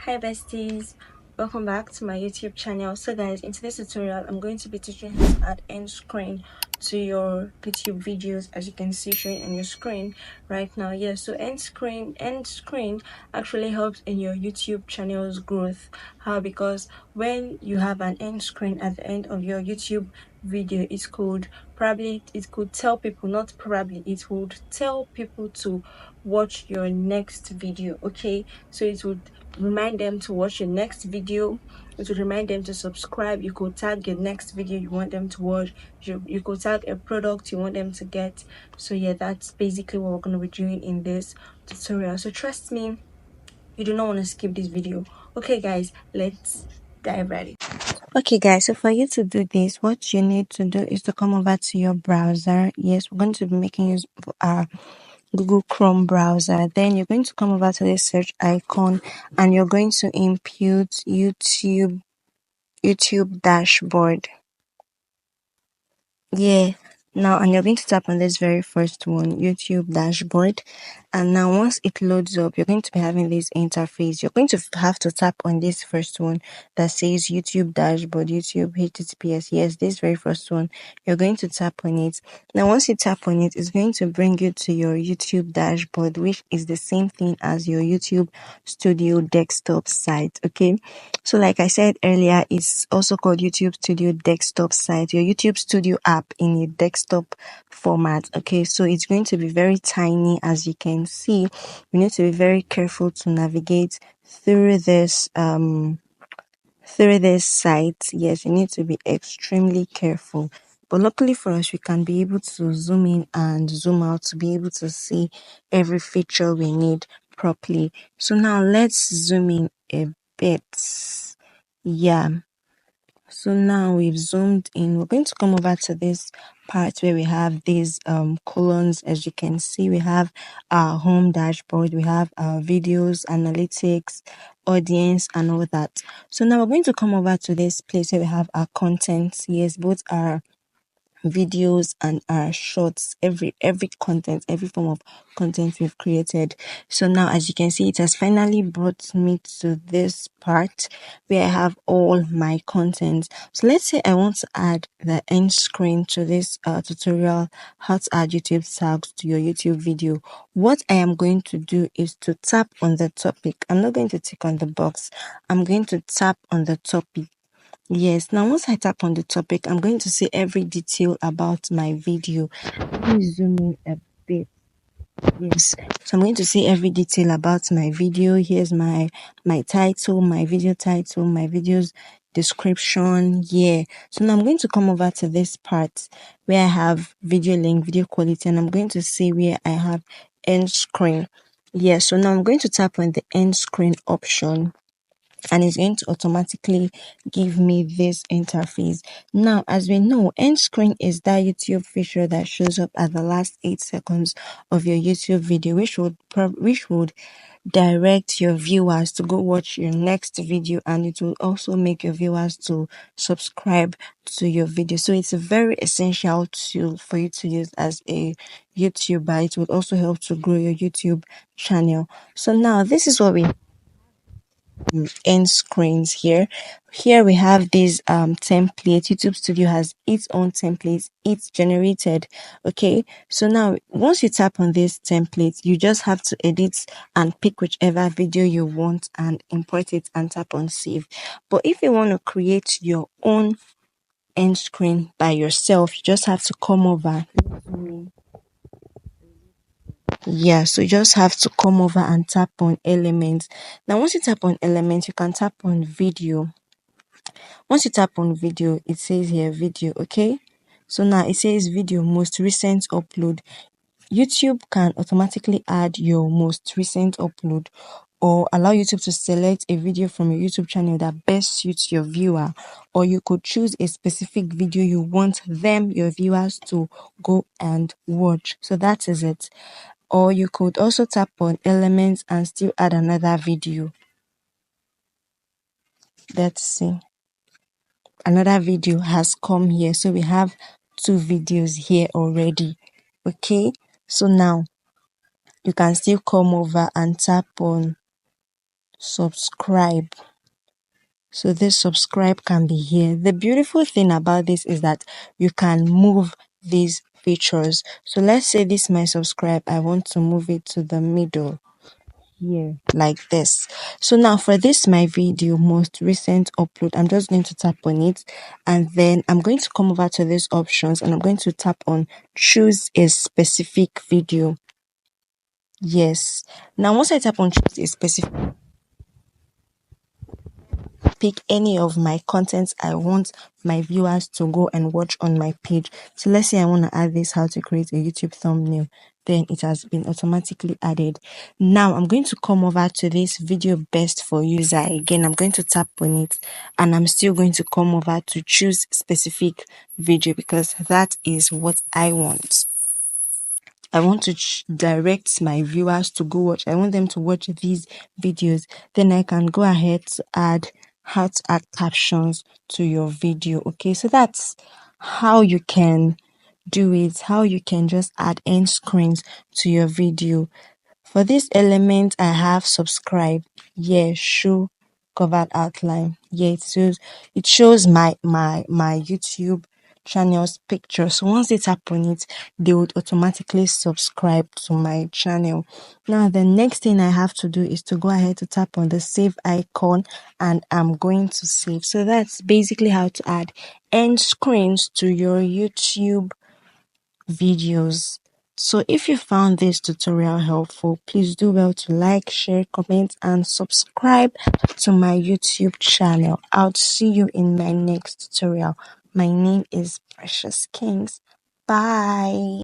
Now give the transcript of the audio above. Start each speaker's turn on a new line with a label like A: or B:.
A: Hi besties, welcome back to my YouTube channel. So guys, in today's tutorial I'm going to be teaching how to add end screen to your YouTube videos, as you can see showing on your screen right now. So end screen actually helps in your YouTube channel's growth. How? Because when you have an end screen at the end of your YouTube video, it could tell people, not probably, it would tell people to watch your next video. Okay, so it would remind them to watch your next video. It would remind them to subscribe. You could tag your next video you want them to watch. You could tag a product you want them to get. So yeah, that's basically what we're going to be doing in this tutorial. So trust me, you do not want to skip this video. Okay guys, let's dive right in. Okay guys, so for you to do this, what you need to do is to come over to your browser. Yes, we're going to be making use of our Google Chrome browser. Then you're going to come over to this search icon and you're going to input YouTube dashboard. Now, and you're going to tap on this very first one, YouTube dashboard. And now once it loads up, you're going to be having this interface. You're going to have to tap on this first one that says YouTube dashboard, YouTube HTTPS. Yes, this very first one. You're going to tap on it. Now once you tap on it, it's going to bring you to your YouTube dashboard, which is the same thing as your YouTube Studio desktop site. Okay, so like I said earlier, it's also called YouTube Studio desktop site, your YouTube Studio app in a desktop format. Okay, so it's going to be very tiny. As you can see, you need to be very careful to navigate through this site. Yes, you need to be extremely careful, but luckily for us, we can be able to zoom in and zoom out to be able to see every feature we need properly. So now let's zoom in a bit. So now we've zoomed in. We're going to come over to this part where we have these columns. As you can see, we have our home dashboard, we have our videos, analytics, audience, and all that. So now we're going to come over to this place where we have our content. Yes, both our videos and our shorts, every content, every form of content we've created. So now, as you can see, it has finally brought me to this part where I have all my content. So let's say I want to add the end screen to this tutorial, how to add YouTube tags to your YouTube video. What I am going to do is to tap on the topic. I'm not going to tick on the box. I'm going to tap on the topic. Yes, now once I tap on the topic, I'm going to see every detail about my video. Let me zoom in a bit. Yes, so I'm going to see every detail about my video. Here's my title, my video title, my video's description. So now I'm going to come over to this part where I have video link, video quality, and I'm going to see where I have end screen. So now I'm going to tap on the end screen option, and it's going to automatically give me this interface. Now, as we know, end screen is that YouTube feature that shows up at the last 8 seconds of your YouTube video, which would direct your viewers to go watch your next video, and it will also make your viewers to subscribe to your video. So it's a very essential tool for you to use as a YouTuber. It will also help to grow your YouTube channel. So now this is what we end screens here. Here we have these templates. YouTube Studio has its own templates it's generated. Okay, so now once you tap on this template, you just have to edit and pick whichever video you want and import it and tap on save. But if you want to create your own end screen by yourself, you just have to come over. So you just have to come over and tap on elements. Now once you tap on elements, you can tap on video. Once you tap on video, it says here video. Okay, so now it says video most recent upload. YouTube can automatically add your most recent upload or allow YouTube to select a video from your YouTube channel that best suits your viewer, or you could choose a specific video you want your viewers to go and watch. So that is it. Or you could also tap on elements and still add another video. Let's see. Another video has come here, so we have 2 videos here already. Okay, so now you can still come over and tap on subscribe. So this subscribe can be here. The beautiful thing about this is that you can move these features. So let's say this my subscribe, I want to move it to the middle here like this. So now for this my video most recent upload, I'm just going to tap on it, and then I'm going to come over to these options and I'm going to tap on choose a specific video. Yes, now once I tap on choose a specific, pick any of my contents I want my viewers to go and watch on my page. So let's say I want to add this how to create a YouTube thumbnail, then it has been automatically added. Now I'm going to come over to this video best for user again. I'm going to tap on it and I'm still going to come over to choose specific video because that is what I want. I want to direct my viewers to go watch. I want them to watch these videos. Then I can go ahead to add how to add captions to your video. Okay, so that's how you can do it, how you can just add end screens to your video. For this element, I have subscribe. Yeah, show covered outline. Yeah, it shows my YouTube channel's picture. So once they tap on it, they would automatically subscribe to my channel. Now the next thing I have to do is to go ahead to tap on the save icon and I'm going to save. So that's basically how to add end screens to your YouTube videos. So if you found this tutorial helpful, please do well to like, share, comment, and subscribe to my YouTube channel. I'll see you in my next tutorial. My name is Precious Kings. Bye.